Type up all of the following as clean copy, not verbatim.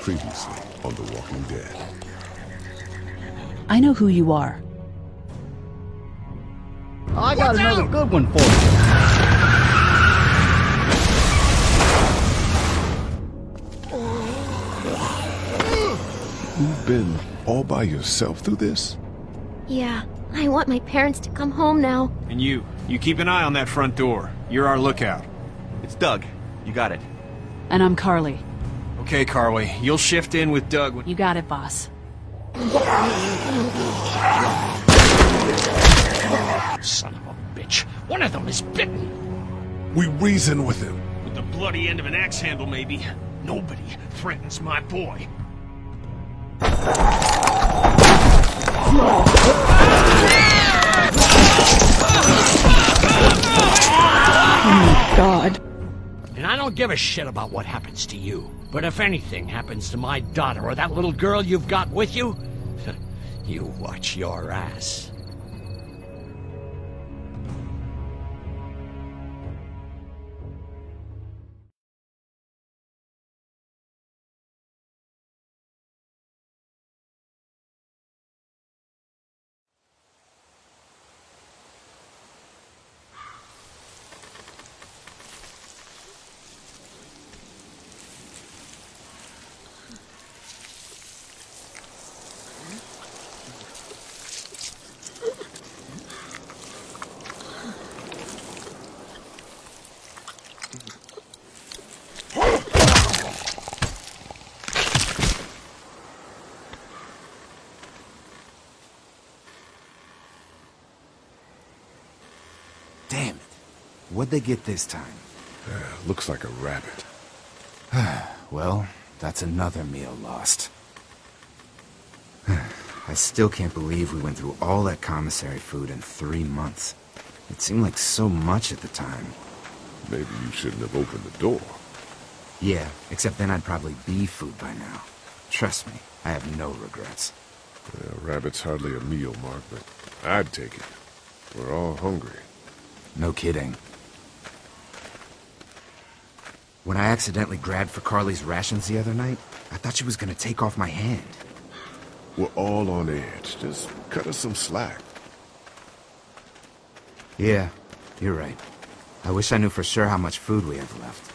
Previously on The Walking Dead. I know who you are. I got another good one for you. You've been all by yourself through this? Yeah, I want my parents to come home now. And you keep an eye on that front door. You're our lookout. It's Doug. You got it. And I'm Carly. Okay, Carly, you'll shift in with Doug when... You got it, boss. Son of a bitch. One of them is bitten. We reason with him. With the bloody end of an axe handle, maybe. Nobody threatens my boy. Oh my God. And I don't give a shit about what happens to you. But if anything happens to my daughter or that little girl you've got with you, you watch your ass. Damn it. What'd they get this time? Looks like a rabbit. Well, that's another meal lost. I still can't believe we went through all that commissary food in 3 months. It seemed like so much at the time. Maybe you shouldn't have opened the door. Yeah, except then I'd probably be food by now. Trust me, I have no regrets. Rabbit's hardly a meal, Mark, but I'd take it. We're all hungry. No kidding. When I accidentally grabbed for Carly's rations the other night, I thought she was gonna take off my hand. We're all on edge. Just cut us some slack. Yeah, you're right. I wish I knew for sure how much food we have left.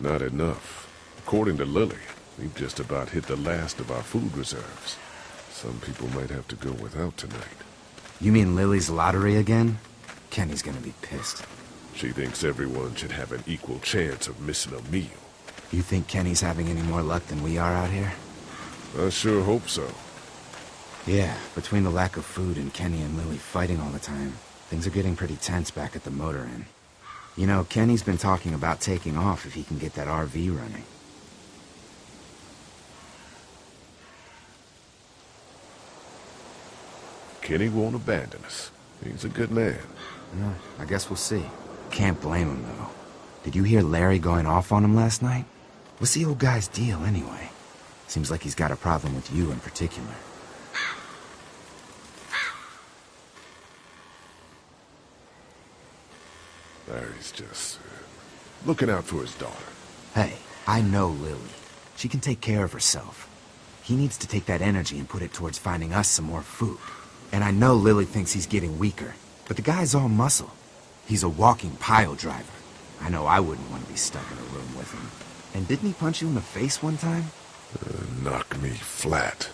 Not enough. According to Lily, we've just about hit the last of our food reserves. Some people might have to go without tonight. You mean Lily's lottery again? Kenny's gonna be pissed. She thinks everyone should have an equal chance of missing a meal. You think Kenny's having any more luck than we are out here? I sure hope so. Yeah, between the lack of food and Kenny and Lily fighting all the time, things are getting pretty tense back at the motor inn. You know, Kenny's been talking about taking off if he can get that RV running. Kenny won't abandon us. He's a good man. No, I guess we'll see. Can't blame him, though. Did you hear Larry going off on him last night? What's the old guy's deal, anyway? Seems like he's got a problem with you in particular. Larry's just looking out for his daughter. Hey, I know Lily. She can take care of herself. He needs to take that energy and put it towards finding us some more food. And I know Lily thinks he's getting weaker, but the guy's all muscle. He's a walking pile driver. I know I wouldn't want to be stuck in a room with him. And didn't he punch you in the face one time? Knock me flat.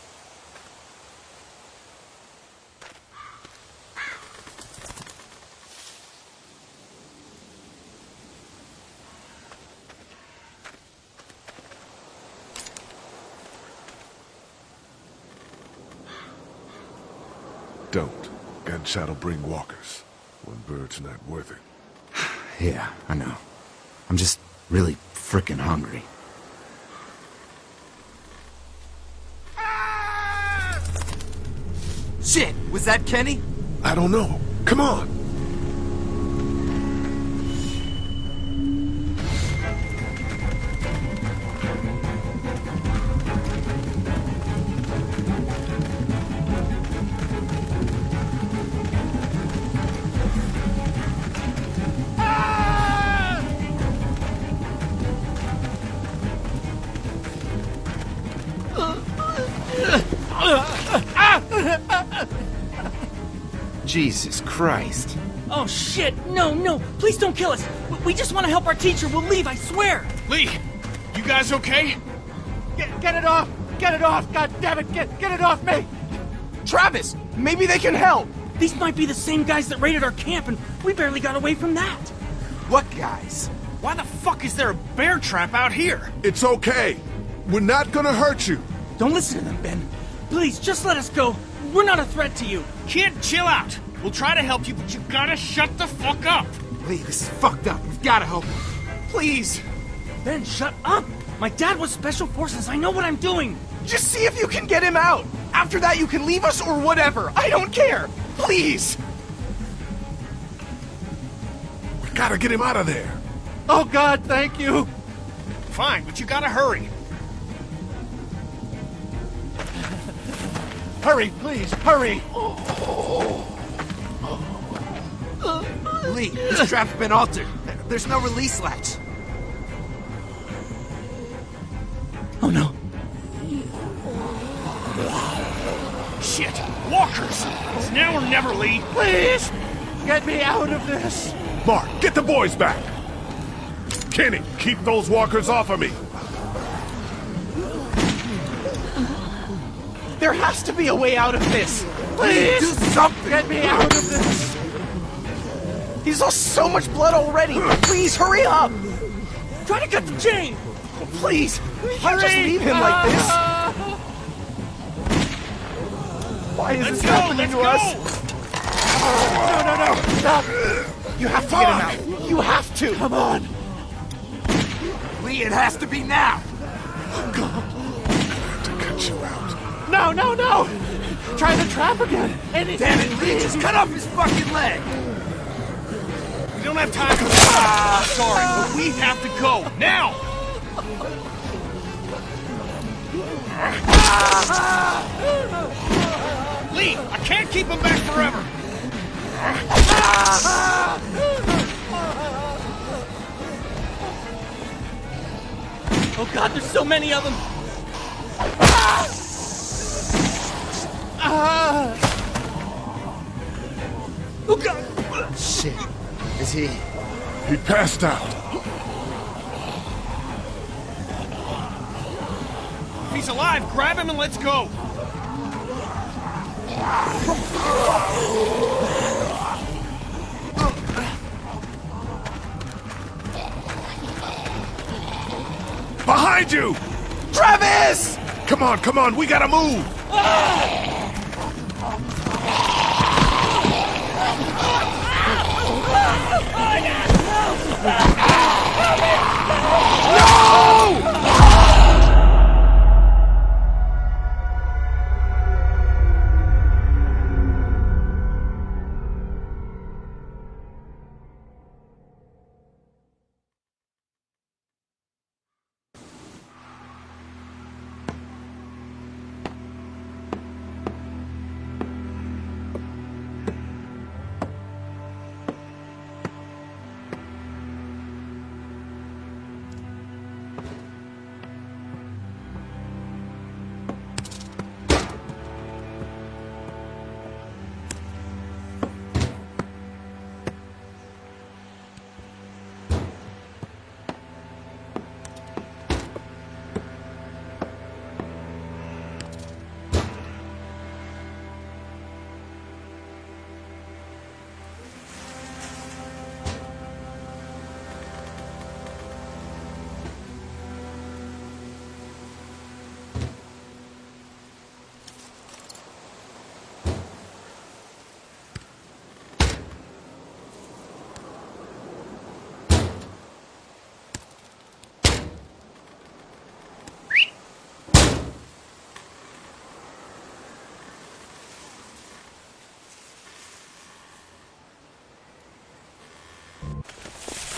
Don't. Gunshot'll bring walkers. One bird's not worth it. Yeah, I know. I'm just really frickin' hungry. Shit! Was that Kenny? I don't know. Come on! Jesus Christ. Oh shit! No, no! Please don't kill us! We just want to help our teacher. We'll leave, I swear! Lee, you guys okay? Get it off! Get it off! God damn it! Get it off me! Travis, maybe they can help. These might be the same guys that raided our camp, and we barely got away from that. What guys? Why the fuck is there a bear trap out here? It's okay. We're not gonna hurt you. Don't listen to them, Ben. Please, just let us go. We're not a threat to you. Kid, chill out. We'll try to help you, but you gotta shut the fuck up. Lee, this is fucked up. We've gotta help him. Please. Ben, shut up! My dad was Special Forces. I know what I'm doing. Just see if you can get him out. After that, you can leave us or whatever. I don't care. Please. We gotta get him out of there. Oh, God, thank you. Fine, but you gotta hurry. Hurry, please, hurry. Lee, this trap's been altered. There's no release latch. Oh no. Shit, walkers. It's now or never, Lee. Please, get me out of this. Mark, get the boys back. Kenny, keep those walkers off of me. There has to be a way out of this. Please, do something. Get me out of this. He's lost so much blood already. Please, hurry up. Try to cut the chain! Please, we can't just leave him like this. Why is this happening to us? No. Stop. You have to get him out. You have to. Come on. Lee, it has to be now. To cut you out. No. Try the trap again. Anything. Damn it, Lee, just cut off his fucking leg. We don't have time for this. Sorry, but we have to go. Now! Lee, I can't keep him back forever. Oh god, there's so many of them! Oh god! Shit. Is he? He passed out. If he's alive, grab him and let's go. Behind you! Travis! Come on, we gotta move!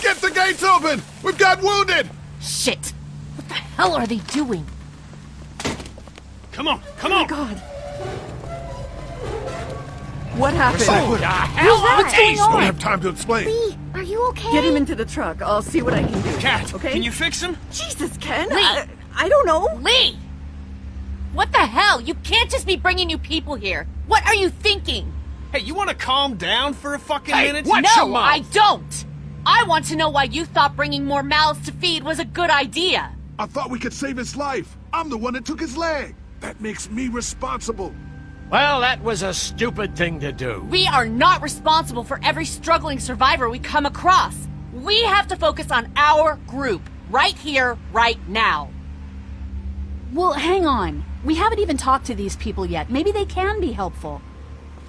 Get the gates open! We've got wounded! Shit! What the hell are they doing? Come on. Oh God. What happened? What's going Don't on? have time to explain. Lee, are you okay? Get him into the truck. I'll see what I can do. Cat, okay? can you fix him? Jesus, Ken. Lee. I don't know. Lee! What the hell? You can't just be bringing new people here. What are you thinking? Hey, you want to calm down for a fucking Hey, minute? watch your No, mouth. I don't! I want to know why you thought bringing more mouths to feed was a good idea. I thought we could save his life. I'm the one that took his leg. That makes me responsible. Well, that was a stupid thing to do. We are not responsible for every struggling survivor we come across. We have to focus on our group, right here, right now. Well, hang on. We haven't even talked to these people yet. Maybe they can be helpful.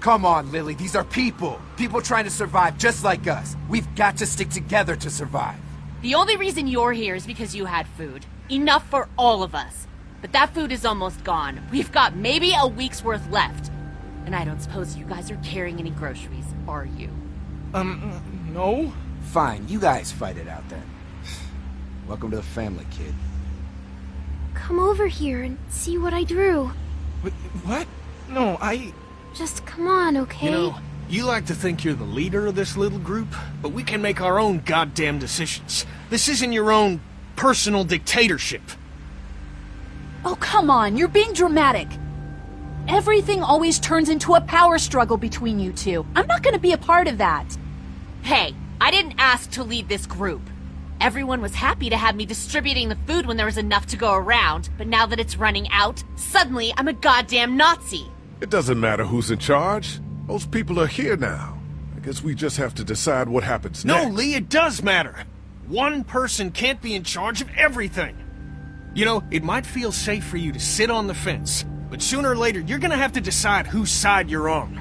Come on, Lily. These are people. People trying to survive just like us. We've got to stick together to survive. The only reason you're here is because you had food. Enough for all of us. But that food is almost gone. We've got maybe a week's worth left. And I don't suppose you guys are carrying any groceries, are you? No? Fine, you guys fight it out then. Welcome to the family, kid. Come over here and see what I drew. What? No, Just come on, okay? You know, you like to think you're the leader of this little group, but we can make our own goddamn decisions. This isn't your own personal dictatorship. Oh, come on. You're being dramatic. Everything always turns into a power struggle between you two. I'm not going to be a part of that. Hey, I didn't ask to lead this group. Everyone was happy to have me distributing the food when there was enough to go around, but now that it's running out, suddenly I'm a goddamn Nazi. It doesn't matter who's in charge. Those people are here now. I guess we just have to decide what happens No, next. Lee, it does matter. One person can't be in charge of everything. You know, it might feel safe for you to sit on the fence, but sooner or later you're gonna have to decide whose side you're on.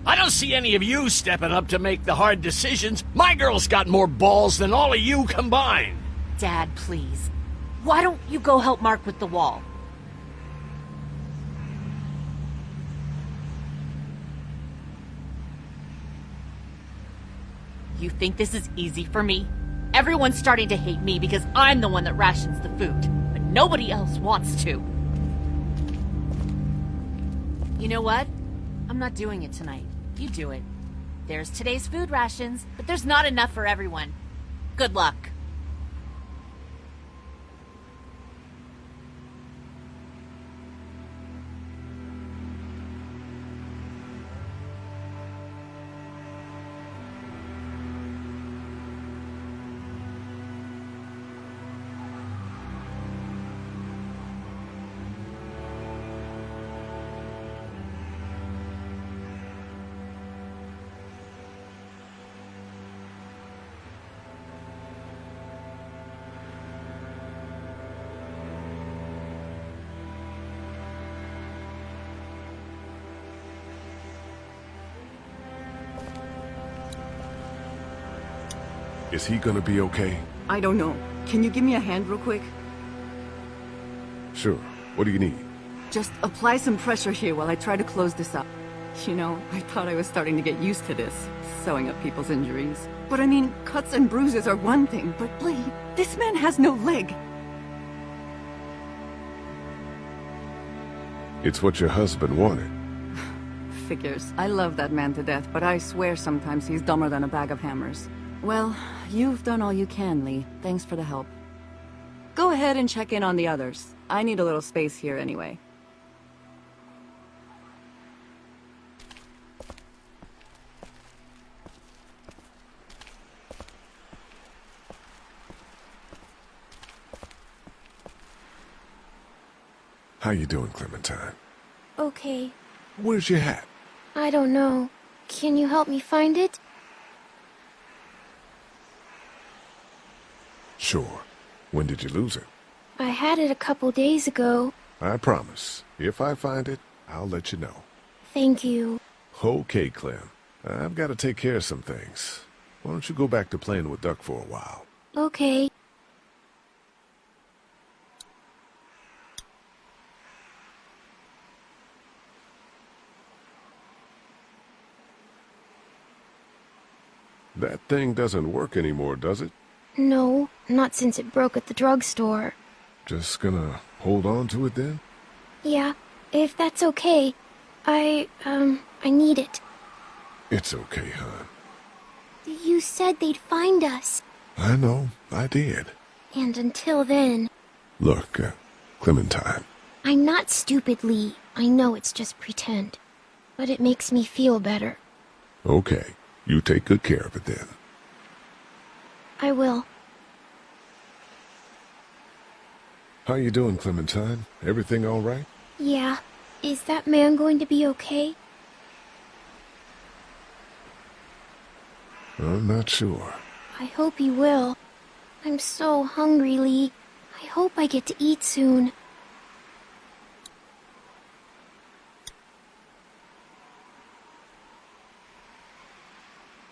I don't see any of you stepping up to make the hard decisions. My girl's got more balls than all of you combined. Dad, please. Why don't you go help Mark with the wall? You think this is easy for me? Everyone's starting to hate me because I'm the one that rations the food, but nobody else wants to. You know what? I'm not doing it tonight. You do it. There's today's food rations, but there's not enough for everyone. Good luck. Is he gonna be okay? I don't know. Can you give me a hand real quick? Sure. What do you need? Just apply some pressure here while I try to close this up. You know, I thought I was starting to get used to this, sewing up people's injuries. But I mean, cuts and bruises are one thing, but Lee, this man has no leg. It's what your husband wanted. Figures. I love that man to death, but I swear sometimes he's dumber than a bag of hammers. Well, you've done all you can, Lee. Thanks for the help. Go ahead and check in on the others. I need a little space here anyway. How you doing, Clementine? Okay. Where's your hat? I don't know. Can you help me find it? Sure. When did you lose it? I had it a couple days ago. I promise. If I find it, I'll let you know. Thank you. Okay, Clem. I've got to take care of some things. Why don't you go back to playing with Duck for a while? Okay. That thing doesn't work anymore, does it? No, not since it broke at the drugstore. Just gonna hold on to it then? Yeah, if that's okay. I need it. It's okay, hon. You said they'd find us. I know, I did. And until then... Look, Clementine. I'm not stupid, Lee. I know it's just pretend. but it makes me feel better. Okay, you take good care of it then. I will. How you doing, Clementine? Everything all right? Yeah. Is that man going to be okay? I'm not sure. I hope he will. I'm so hungry, Lee. I hope I get to eat soon.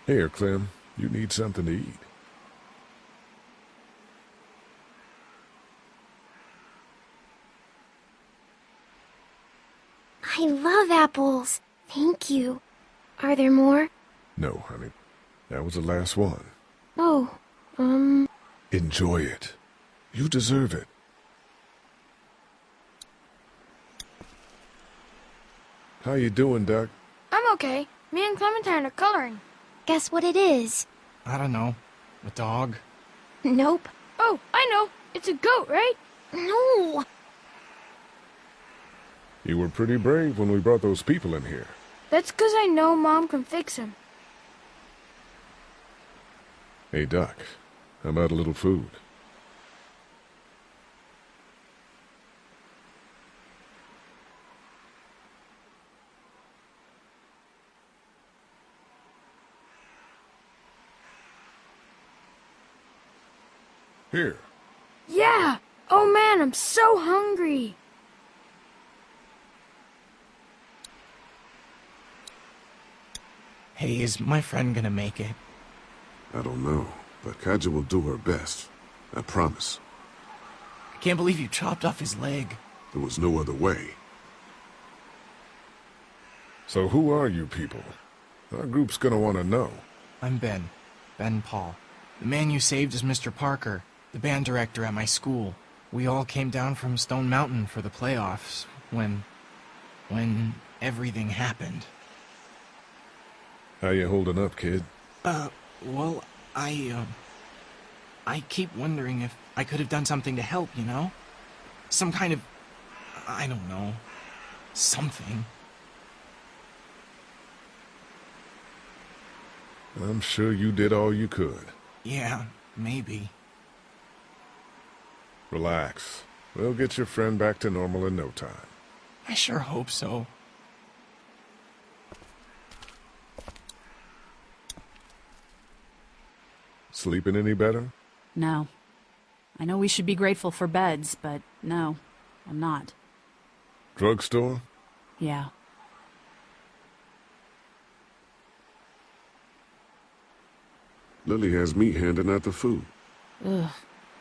Here, Clem. You need something to eat. I love apples. Thank you. Are there more? No, honey. That was the last one. Oh, Enjoy it. You deserve it. How you doing, Duck? I'm okay. Me and Clementine are coloring. Guess what it is? I don't know. A dog? Nope. Oh, I know. It's a goat, right? No. You were pretty brave when we brought those people in here. That's 'cause I know Mom can fix him. Hey, Duck. How about a little food? Here. Yeah! Oh man, I'm so hungry. Hey, is my friend gonna make it? I don't know, but Kaja will do her best. I promise. I can't believe you chopped off his leg. There was no other way. So who are you people? Our group's gonna want to know. I'm Ben. Ben Paul. The man you saved is Mr. Parker, the band director at my school. We all came down from Stone Mountain for the playoffs when everything happened. How you holding up, kid? Well, I keep wondering if I could have done something to help, you know? Some kind of, I don't know, something. I'm sure you did all you could. Yeah, maybe. Relax. We'll get your friend back to normal in no time. I sure hope so. Sleeping any better? No. I know we should be grateful for beds, but no, I'm not. Drugstore? Yeah. Lily has me handing out the food. Ugh,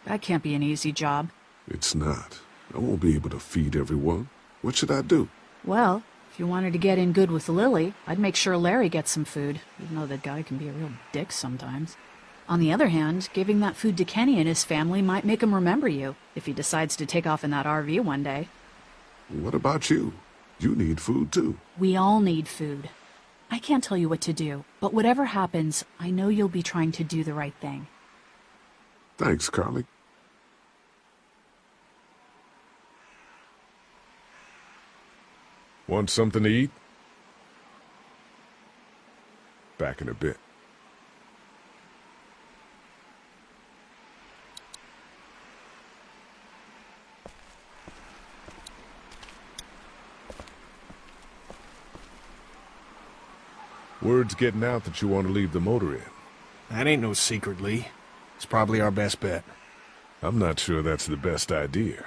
that can't be an easy job. It's not. I won't be able to feed everyone. What should I do? Well, if you wanted to get in good with Lily, I'd make sure Larry gets some food, even though that guy can be a real dick sometimes. On the other hand, giving that food to Kenny and his family might make him remember you, if he decides to take off in that RV one day. What about you? You need food too. We all need food. I can't tell you what to do, but whatever happens, I know you'll be trying to do the right thing. Thanks, Carly. Want something to eat? Back in a bit. Word's getting out that you want to leave the motor in. That ain't no secret, Lee. It's probably our best bet. I'm not sure that's the best idea.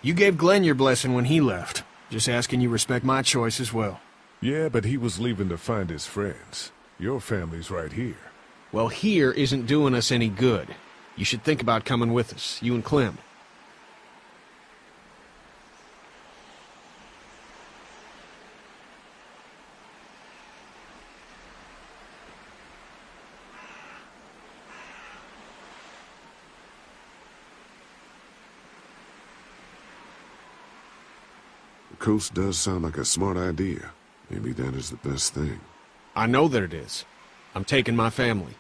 You gave Glenn your blessing when he left. Just asking you respect my choice as well. Yeah, but he was leaving to find his friends. Your family's right here. Well, here isn't doing us any good. You should think about coming with us, you and Clem. The coast does sound like a smart idea. Maybe that is the best thing. I know that it is. I'm taking my family.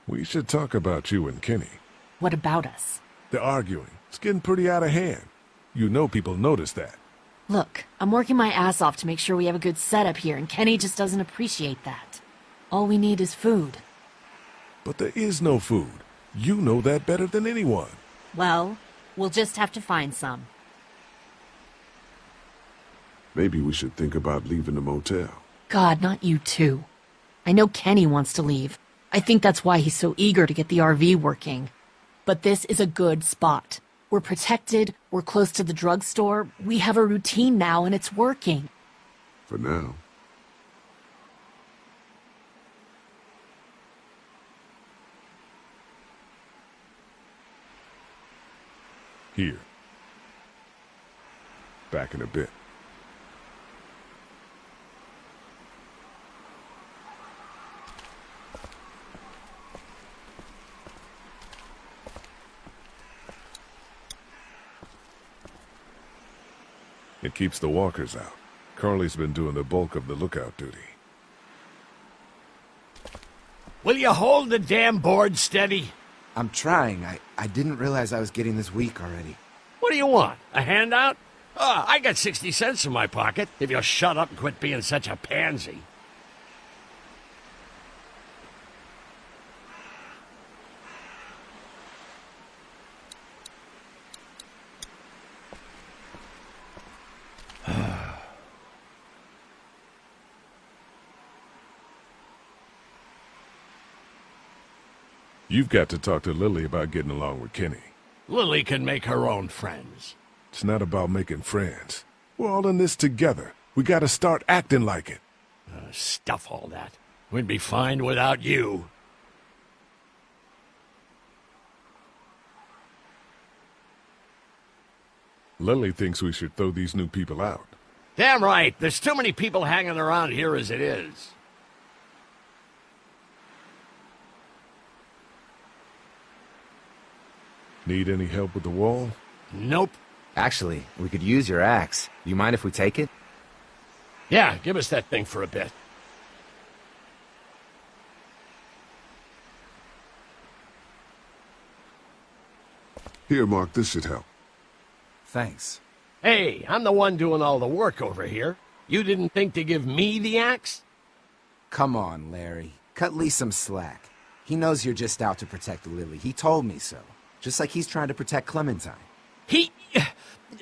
We should talk about you and Kenny. What about us? They're arguing. It's getting pretty out of hand. You know people notice that. Look, I'm working my ass off to make sure we have a good setup here, and Kenny just doesn't appreciate that. All we need is food. But there is no food. You know that better than anyone. Well, we'll just have to find some. Maybe we should think about leaving the motel. God, not you too. I know Kenny wants to leave. I think that's why he's so eager to get the RV working. But this is a good spot. We're protected, we're close to the drugstore, we have a routine now and it's working. For now. Here. Back in a bit. It keeps the walkers out. Carly's been doing the bulk of the lookout duty. Will you hold the damn board steady? I'm trying. I didn't realize I was getting this weak already. What do you want? A handout? I got 60 cents in my pocket, if you'll shut up and quit being such a pansy. You've got to talk to Lily about getting along with Kenny. Lily can make her own friends. It's not about making friends. We're all in this together. We gotta start acting like it. Stuff all that. We'd be fine without you. Lily thinks we should throw these new people out. Damn right. There's too many people hanging around here as it is. Need any help with the wall? Nope. Actually, we could use your axe. You mind if we take it? Yeah, give us that thing for a bit. Here, Mark, this should help. Thanks. Hey, I'm the one doing all the work over here. You didn't think to give me the axe? Come on, Larry. Cut Lee some slack. He knows you're just out to protect Lily. He told me so. Just like he's trying to protect Clementine.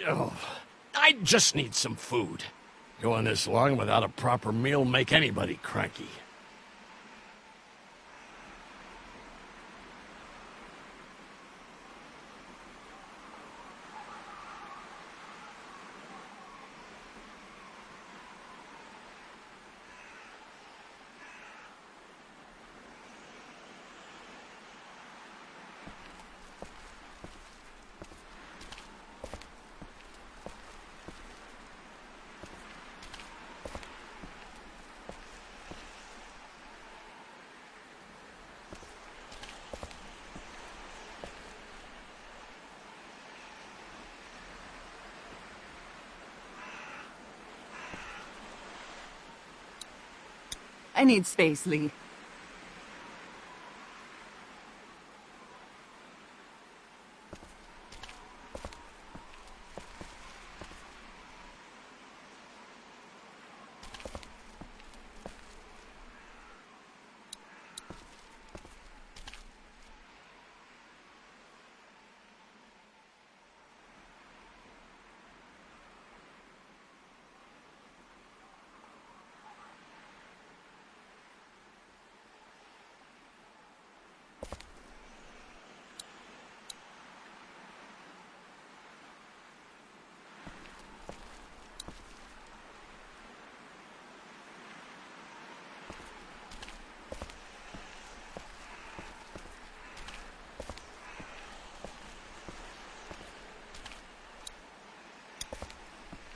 Oh, I just need some food. Going this long without a proper meal make anybody cranky. I need space, Lee.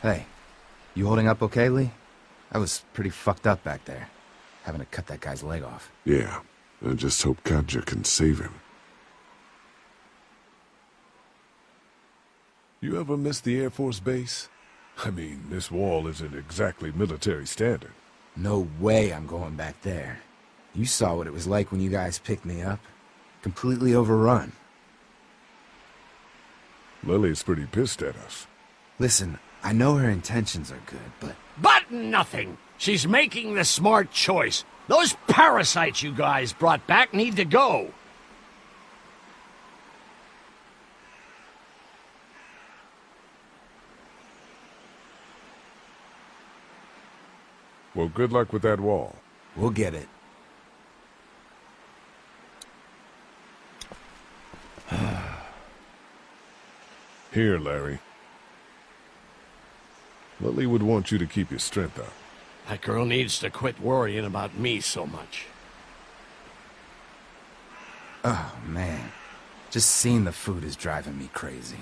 Hey, you holding up okay, Lee? I was pretty fucked up back there, having to cut that guy's leg off. Yeah, I just hope Katja can save him. You ever miss the Air Force Base? I mean, this wall isn't exactly military standard. No way I'm going back there. You saw what it was like when you guys picked me up. Completely overrun. Lily's pretty pissed at us. Listen, I know her intentions are good, but... But nothing! She's making the smart choice. Those parasites you guys brought back need to go. Well, good luck with that wall. We'll get it. Here, Larry. Lily would want you to keep your strength up. That girl needs to quit worrying about me so much. Oh, man. Just seeing the food is driving me crazy.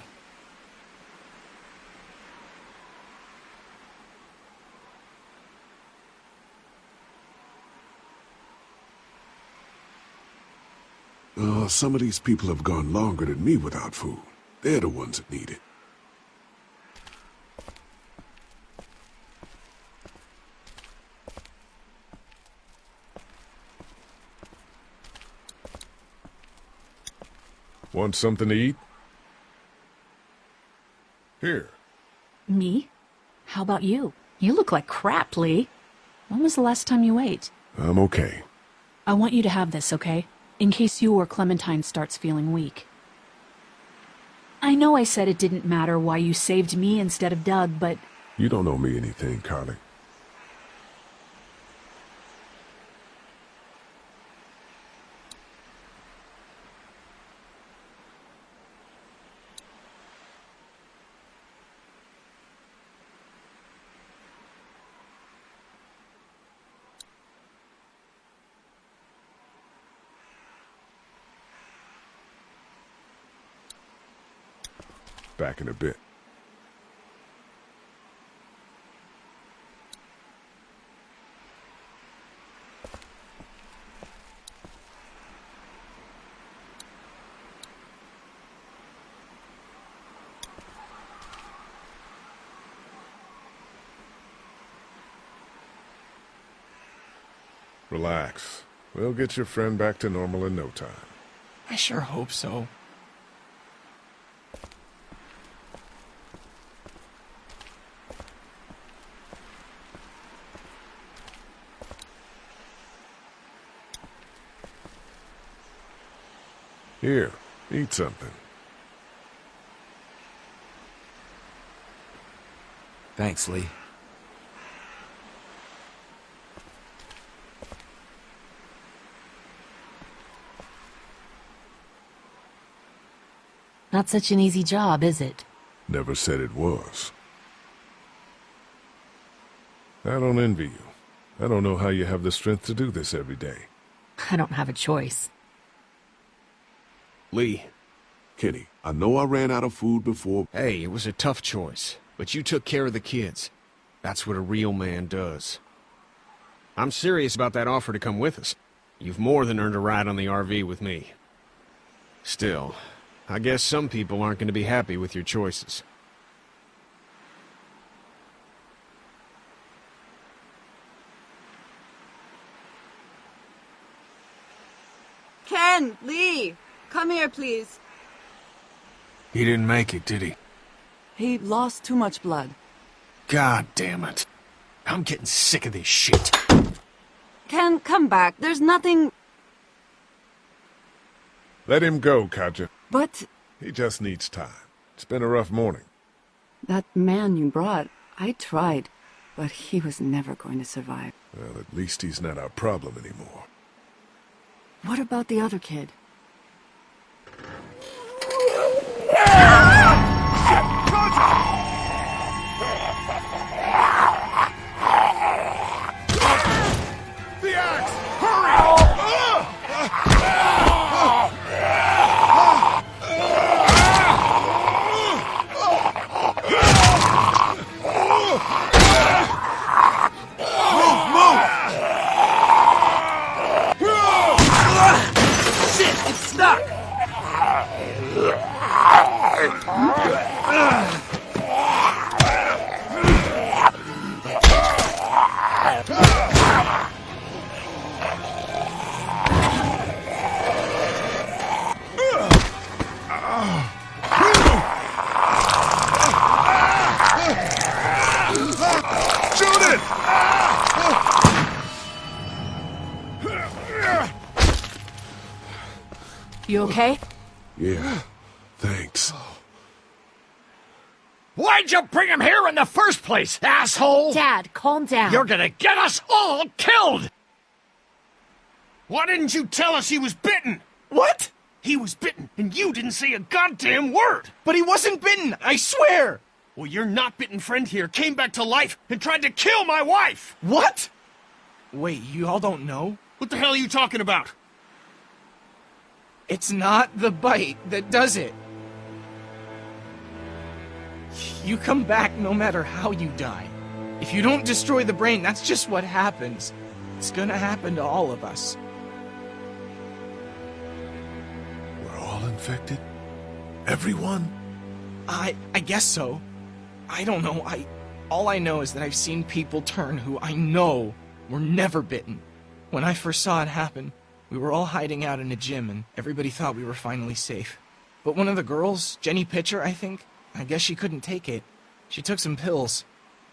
Some of these people have gone longer than me without food. They're the ones that need it. Want something to eat? Here. Me? How about you? You look like crap, Lee. When was the last time you ate? I'm okay. I want you to have this, okay? In case you or Clementine starts feeling weak. I know I said it didn't matter why you saved me instead of Doug, but... You don't owe me anything, Carly. Back in a bit. Relax. We'll get your friend back to normal in no time. I sure hope so. Here, eat something. Thanks, Lee. Not such an easy job, is it? Never said it was. I don't envy you. I don't know how you have the strength to do this every day. I don't have a choice. Lee, Kenny, I know I ran out of food before. Hey, it was a tough choice, but you took care of the kids. That's what a real man does. I'm serious about that offer to come with us. You've more than earned a ride on the RV with me. Still, I guess some people aren't going to be happy with your choices. Ken! Lee! Come here, please. He didn't make it, did he? He lost too much blood. God damn it. I'm getting sick of this shit. Ken, come back. There's nothing... Let him go, Katja. But... He just needs time. It's been a rough morning. That man you brought, I tried, but he was never going to survive. Well, at least he's not our problem anymore. What about the other kid? The axe! Hurry! Move! Shit! You okay? Yeah, thanks. Why'd you bring him here in the first place, asshole? Dad, calm down. You're gonna get us all killed! Why didn't you tell us he was bitten? What? He was bitten, and you didn't say a goddamn word! But he wasn't bitten, I swear! Well, your not-bitten friend here came back to life and tried to kill my wife! What? Wait, you all don't know? What the hell are you talking about? It's not the bite that does it. You come back no matter how you die. If you don't destroy the brain, that's just what happens. It's gonna happen to all of us. We're all infected? Everyone? I guess so. I don't know. All I know is that I've seen people turn who I know were never bitten. When I first saw it happen, we were all hiding out in a gym and everybody thought we were finally safe. But one of the girls, Jenny Pitcher, I think, I guess she couldn't take it. She took some pills.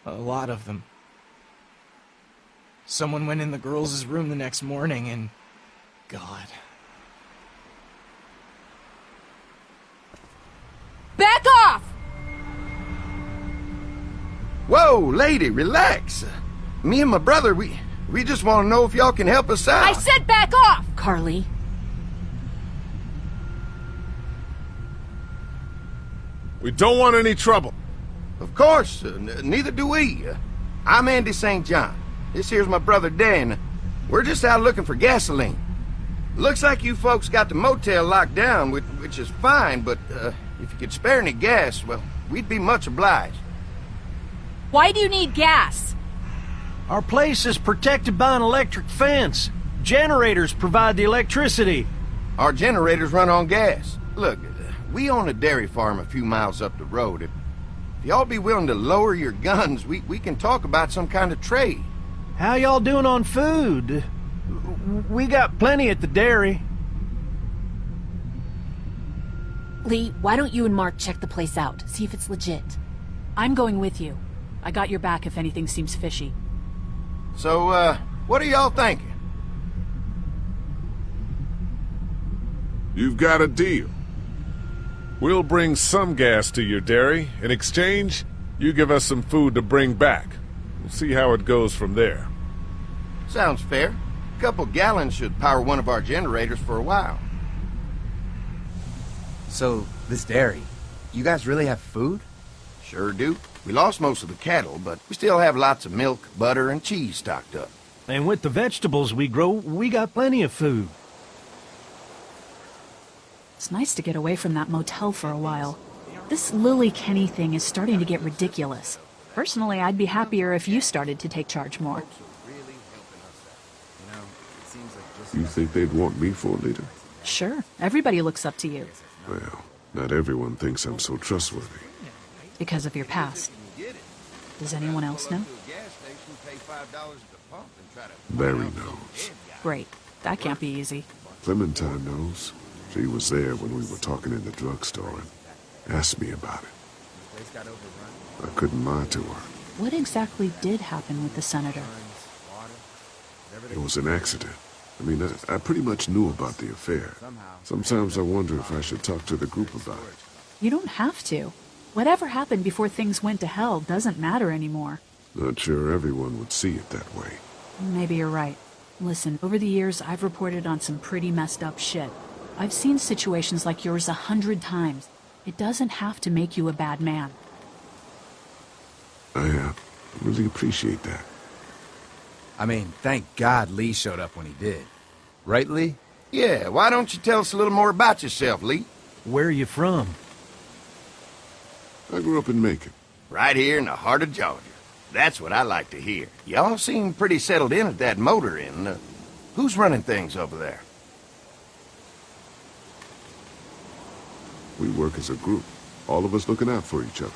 A lot of them. Someone went in the girls' room the next morning and... God. Back off! Whoa, lady, relax. Me and my brother, we just want to know if y'all can help us out. I said back off! Carly. We don't want any trouble. Of course, neither do we. I'm Andy St. John. This here's my brother Dan. We're just out looking for gasoline. Looks like you folks got the motel locked down, which is fine, but if you could spare any gas, well, we'd be much obliged. Why do you need gas? Our place is protected by an electric fence. Generators provide the electricity. Our generators run on gas. Look, we own a dairy farm a few miles up the road. If y'all be willing to lower your guns, we can talk about some kind of trade. How y'all doing on food? We got plenty at the dairy. Lee, why don't you and Mark check the place out? See if it's legit. I'm going with you. I got your back if anything seems fishy. So, what are y'all thinking? You've got a deal. We'll bring some gas to your dairy. In exchange, you give us some food to bring back. We'll see how it goes from there. Sounds fair. A couple gallons should power one of our generators for a while. So, this dairy, you guys really have food? Sure do. We lost most of the cattle, but we still have lots of milk, butter, and cheese stocked up. And with the vegetables we grow, we got plenty of food. It's nice to get away from that motel for a while. This Lily Kenny thing is starting to get ridiculous. Personally, I'd be happier if you started to take charge more. You think they'd want me for a leader? Sure. Everybody looks up to you. Well, not everyone thinks I'm so trustworthy. Because of your past. Does anyone else know? Larry knows. Great. That can't be easy. Clementine knows. She was there when we were talking in the drugstore and asked me about it. I couldn't lie to her. What exactly did happen with the senator? It was an accident. I mean, I pretty much knew about the affair. Sometimes I wonder if I should talk to the group about it. You don't have to. Whatever happened before things went to hell doesn't matter anymore. Not sure everyone would see it that way. Maybe you're right. Listen, over the years, I've reported on some pretty messed up shit. I've seen situations like yours 100 times. It doesn't have to make you a bad man. I really appreciate that. I mean, thank God Lee showed up when he did. Right, Lee? Yeah, why don't you tell us a little more about yourself, Lee? Where are you from? I grew up in Macon. Right here in the heart of Georgia. That's what I like to hear. Y'all seem pretty settled in at that motor inn. Who's running things over there? We work as a group. All of us looking out for each other.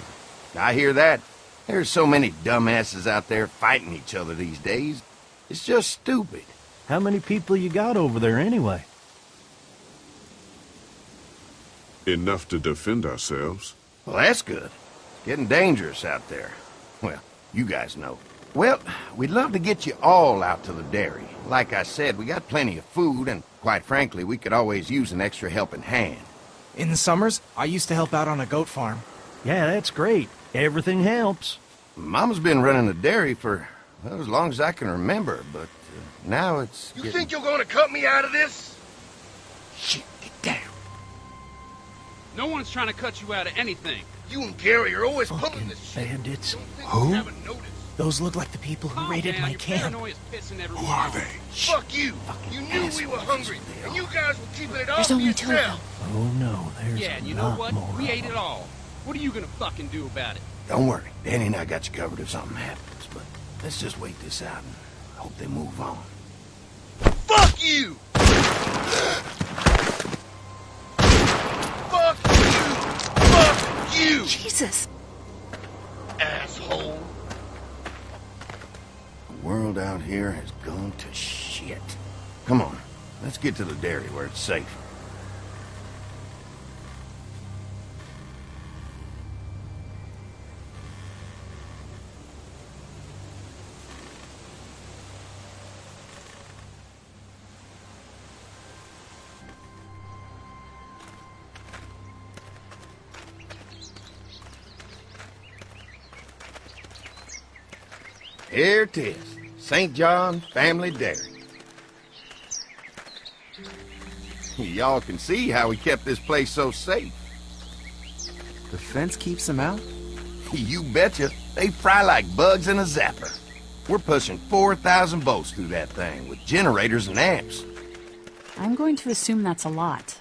I hear that. There's so many dumbasses out there fighting each other these days. It's just stupid. How many people you got over there anyway? Enough to defend ourselves. Well, that's good. It's getting dangerous out there. Well, you guys know. Well, we'd love to get you all out to the dairy. Like I said, we got plenty of food, and Quite frankly, we could always use an extra helping hand. In the summers, I used to help out on a goat farm. Yeah, that's great. Everything helps. Mama's been running a dairy for, well, as long as I can remember, but now it's You think you're gonna cut me out of this? Shit, get down. No one's trying to cut you out of anything. You and Gary are always pulling this shit. Bandits. Who? Those look like the people who raided my camp. Who are they? Fuck you! You knew we were hungry, and you guys were keeping it all There's for only two of them. yourself. Oh no, there's Yeah, and you a know lot what? more. We ate it all. What are you gonna fucking do about it? Don't worry, Danny and I got you covered if something happens, but let's just wait this out and hope they move on. Fuck you! Fuck you! Fuck you! Jesus! Asshole! The world out here has gone to shit. Come on, let's get to the dairy where it's safe. Here it is, St. John Family Dairy. Y'all can see how we kept this place so safe. The fence keeps them out? You betcha. They fry like bugs in a zapper. We're pushing 4,000 volts through that thing with generators and amps. I'm going to assume that's a lot.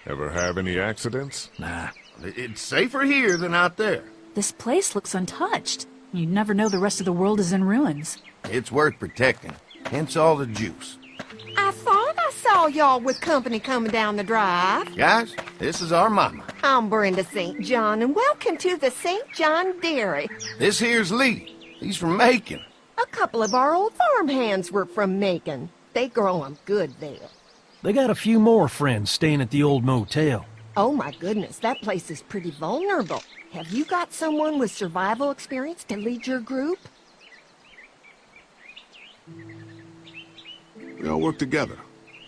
Ever have any accidents? Nah. It's safer here than out there. This place looks untouched. You'd never know the rest of the world is in ruins. It's worth protecting, hence all the juice. I thought I saw y'all with company coming down the drive. Guys, this is our mama. I'm Brenda St. John, and welcome to the St. John Dairy. This here's Lee. He's from Macon. A couple of our old farmhands were from Macon. They grow 'em good there. They got a few more friends staying at the old motel. Oh my goodness, that place is pretty vulnerable. Have you got someone with survival experience to lead your group? We all work together.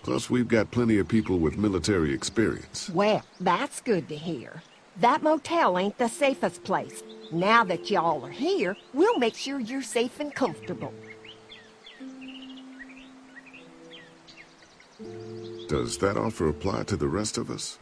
Plus, we've got plenty of people with military experience. Well, that's good to hear. That motel ain't the safest place. Now that y'all are here, we'll make sure you're safe and comfortable. Does that offer apply to the rest of us?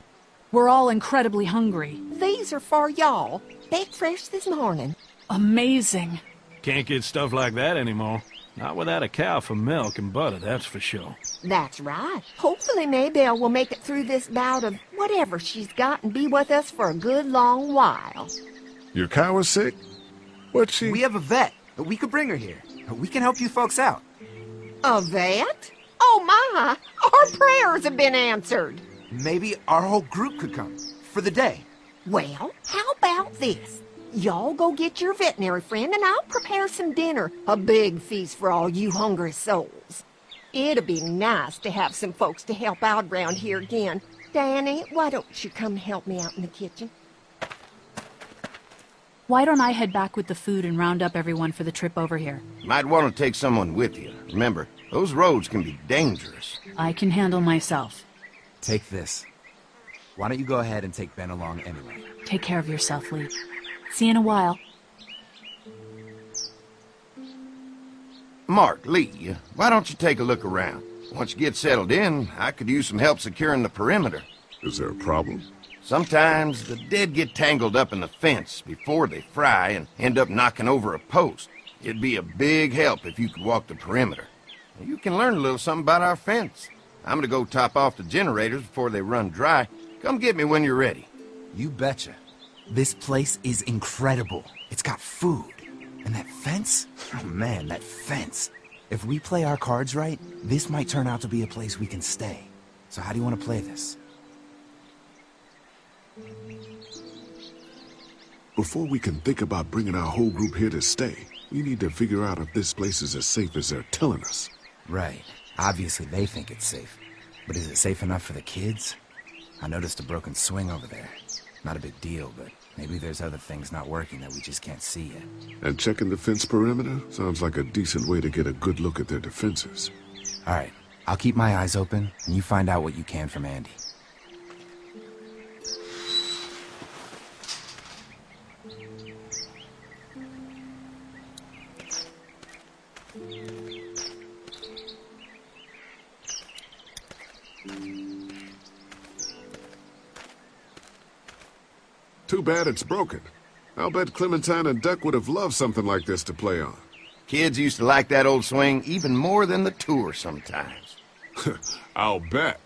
We're all incredibly hungry. These are for y'all. Baked fresh this morning. Amazing. Can't get stuff like that anymore. Not without a cow for milk and butter, that's for sure. That's right. Hopefully Maybelle will make it through this bout of whatever she's got and be with us for a good long while. Your cow is sick? What's she... We have a vet. We could bring her here. We can help you folks out. A vet? Oh my! Our prayers have been answered. Maybe our whole group could come. For the day. Well, how about this? Y'all go get your veterinary friend and I'll prepare some dinner. A big feast for all you hungry souls. It'd be nice to have some folks to help out around here again. Danny, why don't you come help me out in the kitchen? Why don't I head back with the food and round up everyone for the trip over here? Might want to take someone with you. Remember, those roads can be dangerous. I can handle myself. Take this. Why don't you go ahead and take Ben along anyway? Take care of yourself, Lee. See you in a while. Mark, Lee, why don't you take a look around? Once you get settled in, I could use some help securing the perimeter. Is there a problem? Sometimes the dead get tangled up in the fence before they fry and end up knocking over a post. It'd be a big help if you could walk the perimeter. You can learn a little something about our fence. I'm gonna go top off the generators before they run dry. Come get me when you're ready. You betcha. This place is incredible. It's got food. And that fence? Oh man, that fence. If we play our cards right, this might turn out to be a place we can stay. So how do you want to play this? Before we can think about bringing our whole group here to stay, we need to figure out if this place is as safe as they're telling us. Right. Obviously they think it's safe. But is it safe enough for the kids? I noticed a broken swing over there. Not a big deal, but maybe there's other things not working that we just can't see yet. And checking the fence perimeter sounds like a decent way to get a good look at their defenses. All right, I'll keep my eyes open, and you find out what you can from Andy. Too bad it's broken. I'll bet Clementine and Duck would have loved something like this to play on. Kids used to like that old swing even more than the tour sometimes. I'll bet.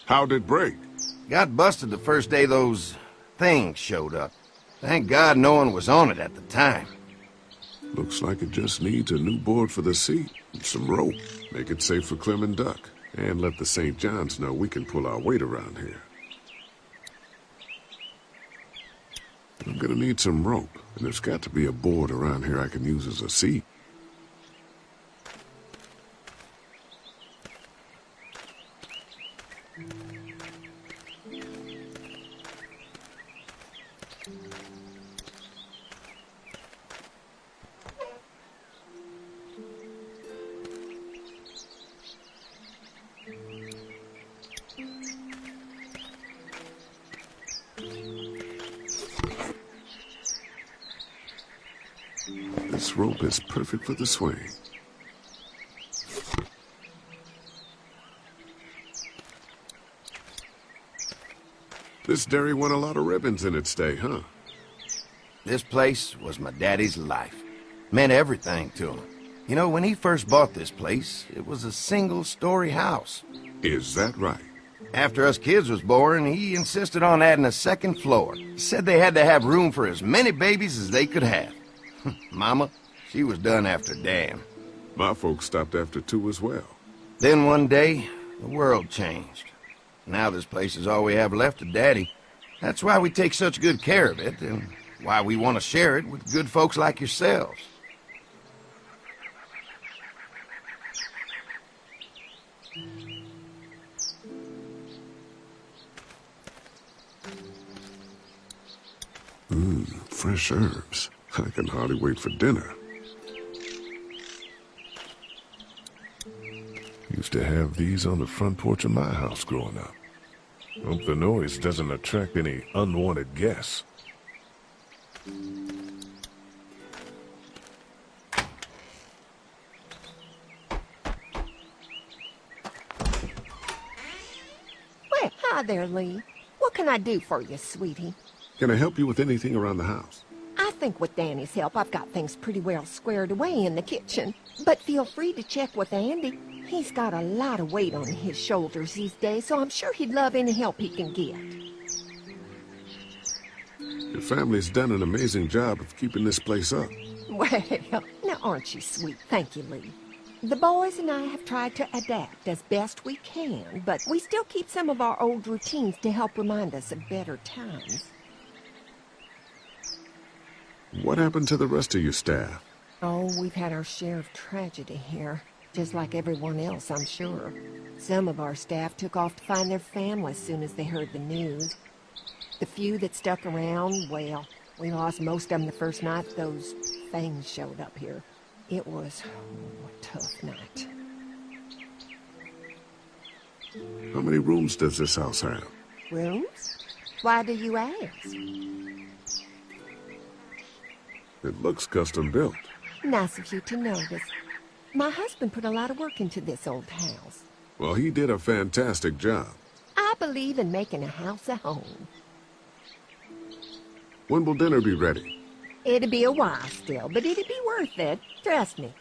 How'd it break? Got busted the first day those things showed up. Thank God no one was on it at the time. Looks like it just needs a new board for the seat and some rope. Make it safe for Clem and Duck. And let the St. John's know we can pull our weight around here. I'm gonna need some rope, and there's got to be a board around here I can use as a seat. This rope is perfect for the swing. This dairy won a lot of ribbons in its day, huh? This place was my daddy's life. Meant everything to him. You know, when he first bought this place, it was a single-story house. Is that right? After us kids was born, he insisted on adding a second floor. He said they had to have room for as many babies as they could have. Mama, she was done after Dan. My folks stopped after 2 as well. Then one day, the world changed. Now this place is all we have left of Daddy. That's why we take such good care of it, and why we want to share it with good folks like yourselves. Fresh herbs. I can hardly wait for dinner. Used to have these on the front porch of my house growing up. Hope the noise doesn't attract any unwanted guests. Well, hi there, Lee. What can I do for you, sweetie? Can I help you with anything around the house? I think with Danny's help, I've got things pretty well squared away in the kitchen. But feel free to check with Andy. He's got a lot of weight on his shoulders these days, so I'm sure he'd love any help he can get. Your family's done an amazing job of keeping this place up. Well, now aren't you sweet? Thank you, Lee. The boys and I have tried to adapt as best we can, but we still keep some of our old routines to help remind us of better times. What happened to the rest of your staff? Oh, we've had our share of tragedy here. Just like everyone else, I'm sure. Some of our staff took off to find their families as soon as they heard the news. The few that stuck around, well, we lost most of them the first night those things showed up here. It was a tough night. How many rooms does this house have? Rooms? Why do you ask? It looks custom built. Nice of you to notice. My husband put a lot of work into this old house. Well, he did a fantastic job. I believe in making a house a home. When will dinner be ready? It'll be a while still, but it'll be worth it. Trust me.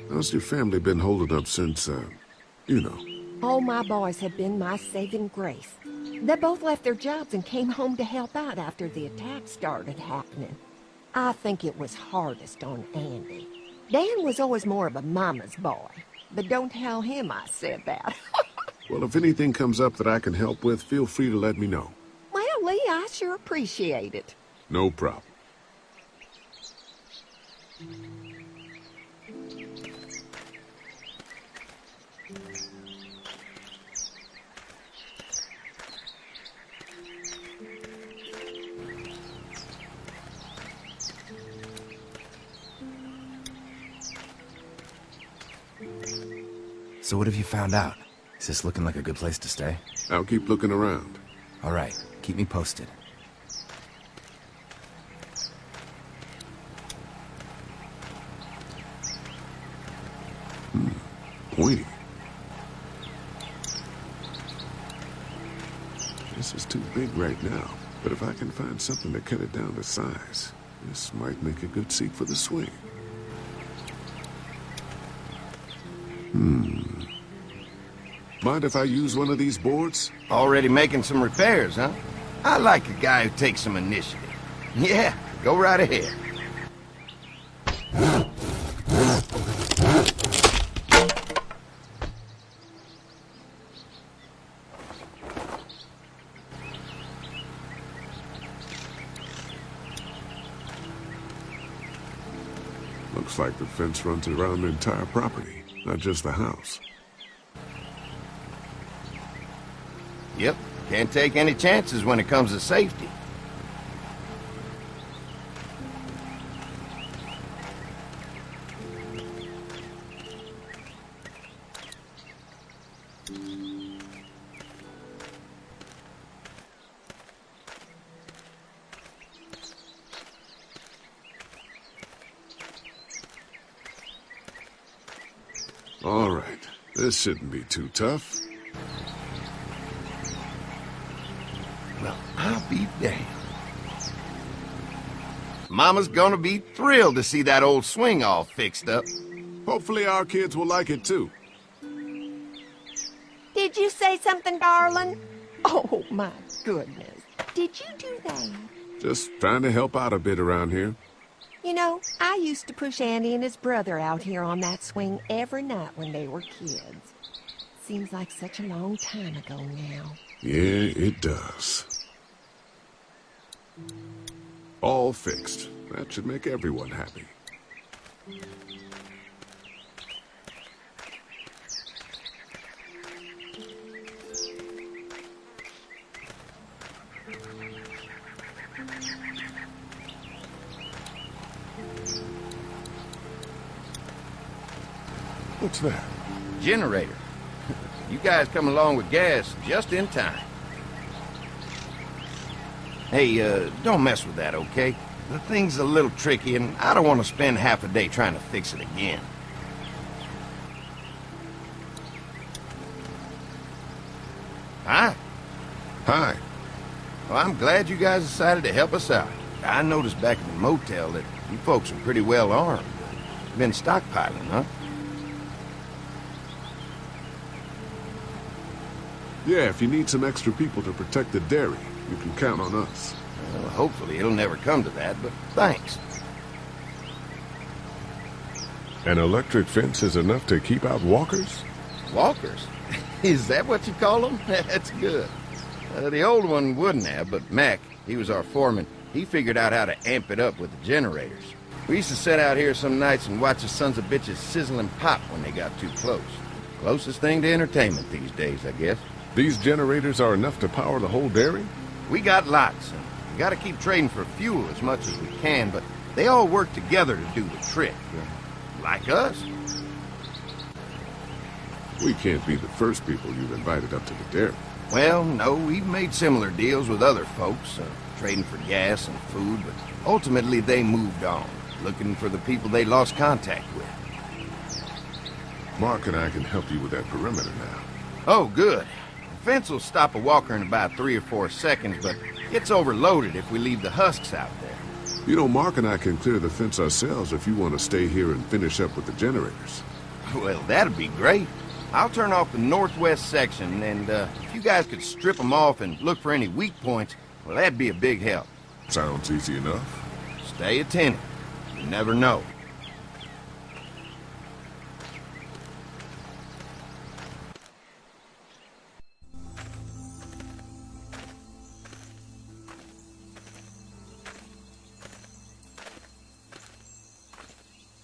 How's your family been holding up since, you know? All my boys have been my saving grace. They both left their jobs and came home to help out after the attack started happening. I think it was hardest on Andy. Dan was always more of a mama's boy, but don't tell him I said that. Well, if anything comes up that I can help with, feel free to let me know. Well, Lee, I sure appreciate it. No problem. So what have you found out? Is this looking like a good place to stay? I'll keep looking around. All right, keep me posted. Pointy. This is too big right now, but if I can find something to cut it down to size, this might make a good seat for the swing. Mind if I use one of these boards? Already making some repairs, huh? I like a guy who takes some initiative. Yeah, go right ahead. Looks like the fence runs around the entire property, not just the house. Yep, can't take any chances when it comes to safety. All right, this shouldn't be too tough. Well, I'll be damned. Mama's gonna be thrilled to see that old swing all fixed up. Hopefully our kids will like it too. Did you say something, darling? Oh, my goodness. Did you do that? Just trying to help out a bit around here. You know, I used to push Andy and his brother out here on that swing every night when they were kids. Seems like such a long time ago now. Yeah, it does. All fixed. That should make everyone happy. What's that? Generator. You guys come along with gas just in time. Hey, don't mess with that, okay? The thing's a little tricky, and I don't want to spend half a day trying to fix it again. Hi. Hi. Well, I'm glad you guys decided to help us out. I noticed back at the motel that you folks are pretty well armed. Been stockpiling, huh? Yeah, if you need some extra people to protect the dairy, you can count on us. Well, hopefully it'll never come to that, but thanks. An electric fence is enough to keep out walkers? Walkers? Is that what you call them? That's good. The old one wouldn't have, but Mac, he was our foreman, he figured out how to amp it up with the generators. We used to sit out here some nights and watch the sons of bitches sizzle and pop when they got too close. Closest thing to entertainment these days, I guess. These generators are enough to power the whole dairy? We got lots, and we gotta keep trading for fuel as much as we can, but they all work together to do the trick. Like us. We can't be the first people you've invited up to the dairy. Well, no, we've made similar deals with other folks, trading for gas and food, but ultimately they moved on, looking for the people they lost contact with. Mark and I can help you with that perimeter now. Oh, good. The fence will stop a walker in about 3 or 4 seconds, but it's overloaded if we leave the husks out there. You know, Mark and I can clear the fence ourselves if you want to stay here and finish up with the generators. Well, that'd be great. I'll turn off the northwest section, and if you guys could strip them off and look for any weak points, well, that'd be a big help. Sounds easy enough. Stay attentive. You never know.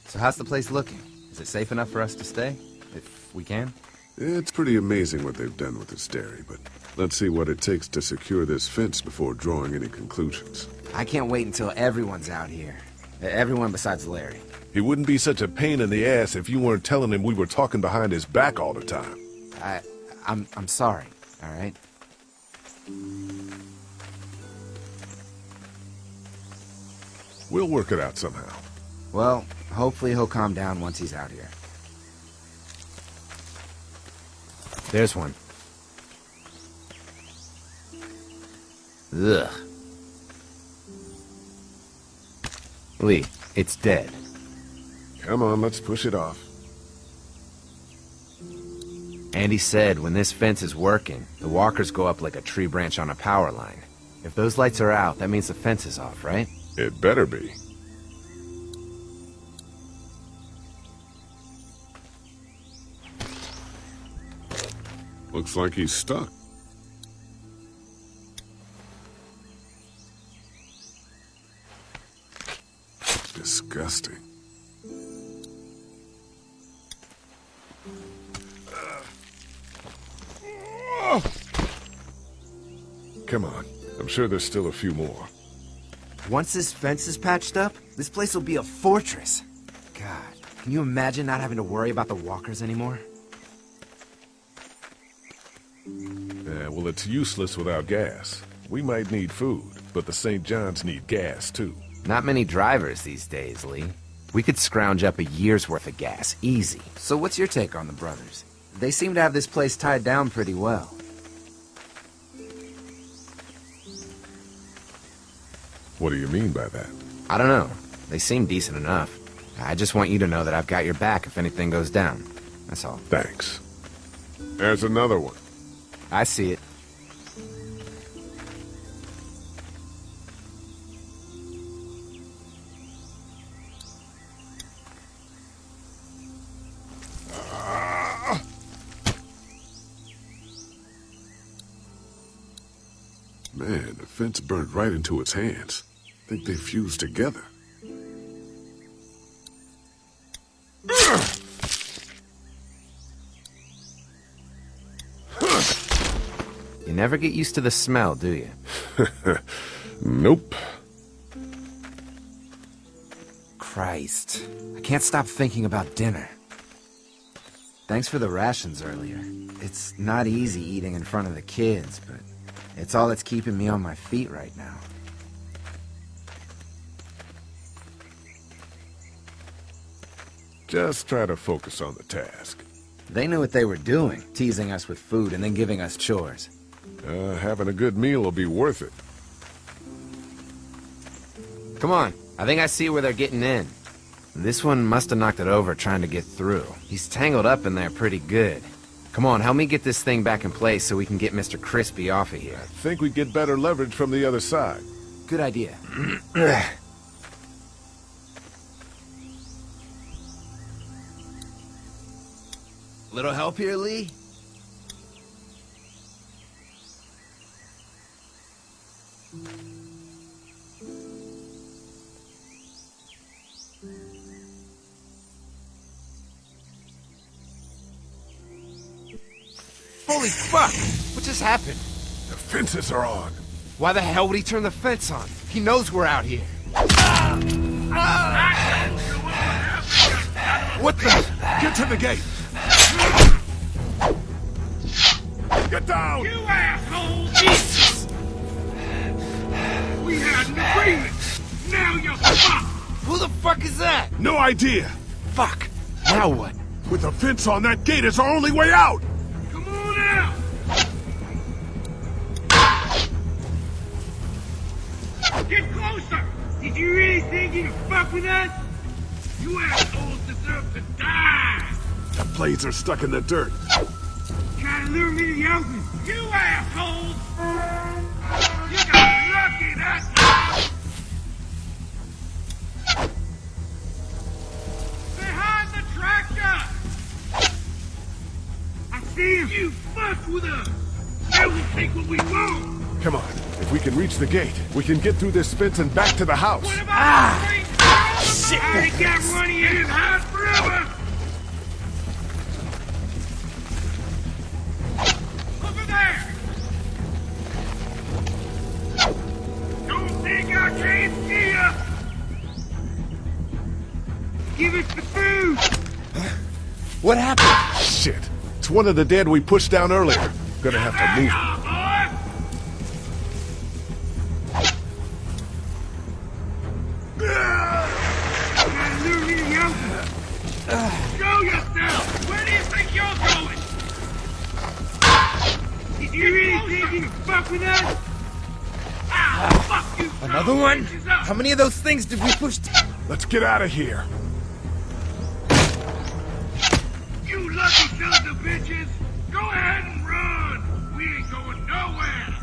So how's the place looking? Is it safe enough for us to stay? If we can? It's pretty amazing what they've done with this dairy, but let's see what it takes to secure this fence before drawing any conclusions. I can't wait until everyone's out here. Everyone besides Larry. He wouldn't be such a pain in the ass if you weren't telling him we were talking behind his back all the time. I'm sorry, all right? We'll work it out somehow. Well, hopefully he'll calm down once he's out here. There's one. Ugh. Lee, it's dead. Come on, let's push it off. Andy said when this fence is working, the walkers go up like a tree branch on a power line. If those lights are out, that means the fence is off, right? It better be. Looks like he's stuck. Disgusting. Come on. I'm sure there's still a few more. Once this fence is patched up, this place will be a fortress. God, can you imagine not having to worry about the walkers anymore? Yeah, well, it's useless without gas. We might need food, but the St. John's need gas, too. Not many drivers these days, Lee. We could scrounge up a year's worth of gas, easy. So what's your take on the brothers? They seem to have this place tied down pretty well. What do you mean by that? I don't know. They seem decent enough. I just want you to know that I've got your back if anything goes down. That's all. Thanks. There's another one. I see it. Man, the fence burned right into its hands. I think they fused together. You never get used to the smell, do you? Nope. Christ. I can't stop thinking about dinner. Thanks for the rations earlier. It's not easy eating in front of the kids, but it's all that's keeping me on my feet right now. Just try to focus on the task. They knew what they were doing, teasing us with food and then giving us chores. Having a good meal will be worth it. Come on, I think I see where they're getting in. This one must have knocked it over trying to get through. He's tangled up in there pretty good. Come on, help me get this thing back in place so we can get Mr. Crispy off of here. I think we get better leverage from the other side. Good idea. Little help here, Lee? Holy fuck! What just happened? The fences are on. Why the hell would he turn the fence on? He knows we're out here. What the? Get to the gate! Get down! You asshole! Jesus! We had an agreement! Now you're fucked! Who the fuck is that? No idea! Fuck! Now what? With a fence on that gate is our only way out! Come on out! Get closer! Did you really think you could fuck with us? You assholes deserve to die! The blades are stuck in the dirt. Try to lure me to the open. You assholes! You got lucky that time! Behind the tractor! I see him! You fucked with us! Now we'll take what we want! Come on. If we can reach the gate, we can get through this fence and back to the house. What about the street? Shit! I ain't got running in his house forever! Over there! Don't think I can't see ya! Give us the food! What happened? Shit. It's one of the dead we pushed down earlier. Gonna have to move him. Show yourself! Where do you think you're going? Did you really think you could fuck with us? Ah, fuck you! Another one? How many of those things did we push? Let's get out of here. You lucky sons of bitches! Go ahead and run! We ain't going nowhere!